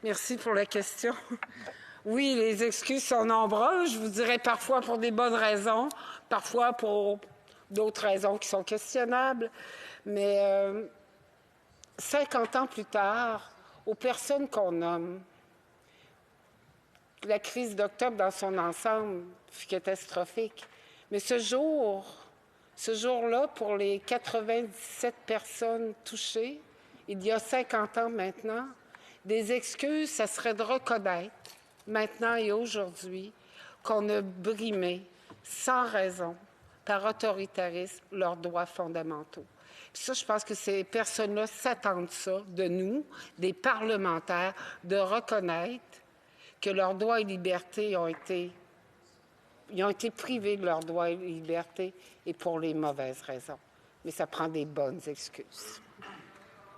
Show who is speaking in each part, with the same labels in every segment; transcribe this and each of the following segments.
Speaker 1: Merci pour la question. Oui, les excuses sont nombreuses. Je vous dirais parfois pour des bonnes raisons, parfois pour d'autres raisons qui sont questionnables. Mais 50 ans plus tard, aux personnes qu'on nomme, la crise d'octobre dans son ensemble fut catastrophique. Mais ce jour-là, pour les 97 personnes touchées, il y a 50 ans maintenant, des excuses, ça serait de reconnaître, maintenant et aujourd'hui, qu'on a brimé, sans raison, par autoritarisme, leurs droits fondamentaux. Puis ça, je pense que ces personnes-là s'attendent ça de nous, des parlementaires, de reconnaître que leurs droits et libertés ont été privés de leurs droits et libertés et pour les mauvaises raisons. Mais ça prend des bonnes excuses.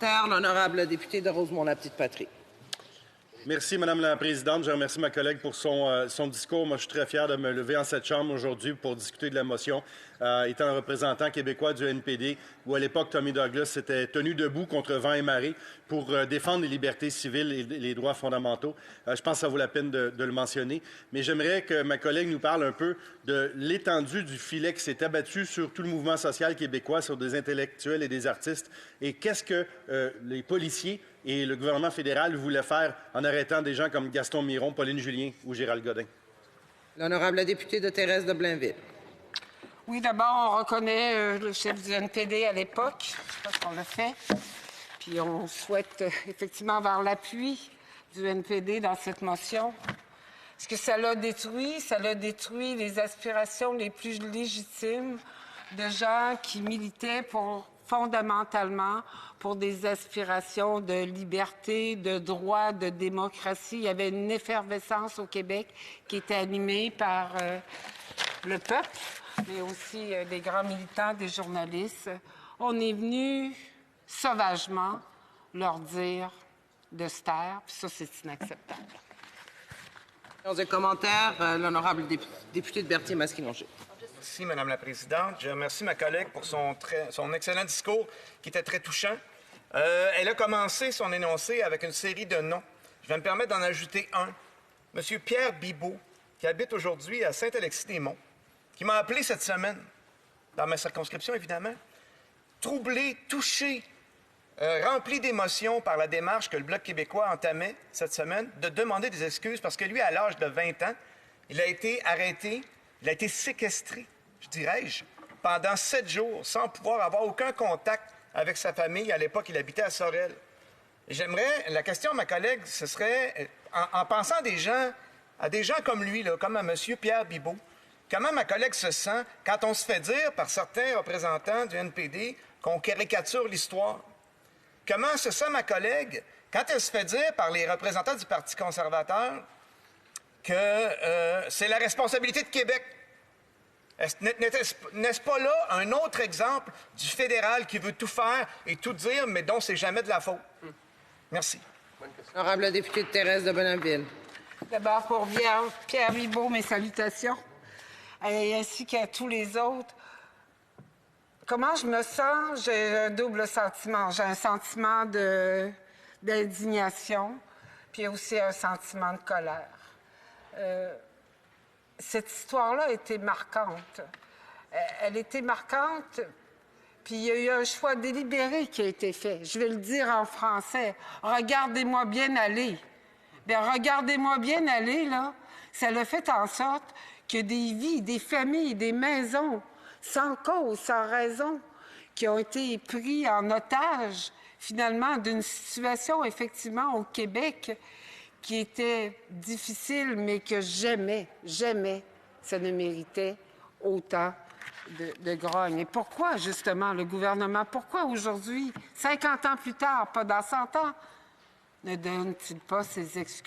Speaker 2: L'honorable député de Rosemont-la-Petite-Patrie.
Speaker 3: Merci, Madame la Présidente. Je remercie ma collègue pour son discours. Moi, je suis très fier de me lever en cette Chambre aujourd'hui pour discuter de la motion. Étant un représentant québécois du NPD, où à l'époque, Tommy Douglas s'était tenu debout contre vent et marée pour défendre les libertés civiles et les droits fondamentaux. Je pense que ça vaut la peine de le mentionner. Mais j'aimerais que ma collègue nous parle un peu de l'étendue du filet qui s'est abattu sur tout le mouvement social québécois, sur des intellectuels et des artistes. Et qu'est-ce que les policiers et le gouvernement fédéral voulaient faire en arrêtant des gens comme Gaston Miron, Pauline Julien ou Gérald Godin?
Speaker 2: L'honorable députée de Thérèse de Blainville.
Speaker 1: Oui, d'abord, on reconnaît le chef du NPD à l'époque. Je pense qu'on l'a fait. Puis on souhaite effectivement avoir l'appui du NPD dans cette motion. Ce que ça l'a détruit les aspirations les plus légitimes de gens qui militaient fondamentalement pour des aspirations de liberté, de droit, de démocratie. Il y avait une effervescence au Québec qui était animée par le peuple, mais aussi des grands militants, des journalistes. On est venu sauvagement leur dire de se taire, puis ça, c'est inacceptable.
Speaker 2: Dans un commentaire, l'honorable député de Berthier-Masquinongé.
Speaker 4: Merci, Madame la Présidente. Je remercie ma collègue pour son excellent discours qui était très touchant. Elle a commencé son énoncé avec une série de noms. Je vais me permettre d'en ajouter un. Monsieur Pierre Bibeau, qui habite aujourd'hui à Saint-Alexis-des-Monts, qui m'a appelé cette semaine, dans ma circonscription évidemment, troublé, touché, rempli d'émotion par la démarche que le Bloc québécois entamait cette semaine, de demander des excuses parce que lui, à l'âge de 20 ans, il a été arrêté, il a été séquestré, je dirais-je, pendant 7 jours, sans pouvoir avoir aucun contact avec sa famille. À l'époque, il habitait à Sorel. La question à ma collègue, ce serait, en pensant à des gens comme lui, là, comme à M. Pierre Bibeau, comment ma collègue se sent quand on se fait dire par certains représentants du NPD qu'on caricature l'histoire? Comment se sent ma collègue quand elle se fait dire par les représentants du Parti conservateur que c'est la responsabilité de Québec? N'est-ce pas là un autre exemple du fédéral qui veut tout faire et tout dire, mais dont c'est jamais de la faute? Merci.
Speaker 2: Honorable députée de Thérèse de Blainville.
Speaker 1: D'abord, pour Pierre Bibeau, mes salutations, ainsi qu'à tous les autres. Comment je me sens? J'ai un double sentiment. J'ai un sentiment d'indignation, puis aussi un sentiment de colère. Cette histoire-là a été marquante. Elle était marquante, puis il y a eu un choix délibéré qui a été fait. Je vais le dire en français. Regardez-moi bien aller. Bien, regardez-moi bien aller, là. Ça l'a fait en sorte que des vies, des familles, des maisons, sans cause, sans raison, qui ont été pris en otage, finalement, d'une situation, effectivement, au Québec, qui était difficile, mais que jamais, jamais, ça ne méritait autant de grogne. Et pourquoi, justement, le gouvernement, pourquoi aujourd'hui, 50 ans plus tard, pas dans 100 ans, ne donne-t-il pas ses excuses?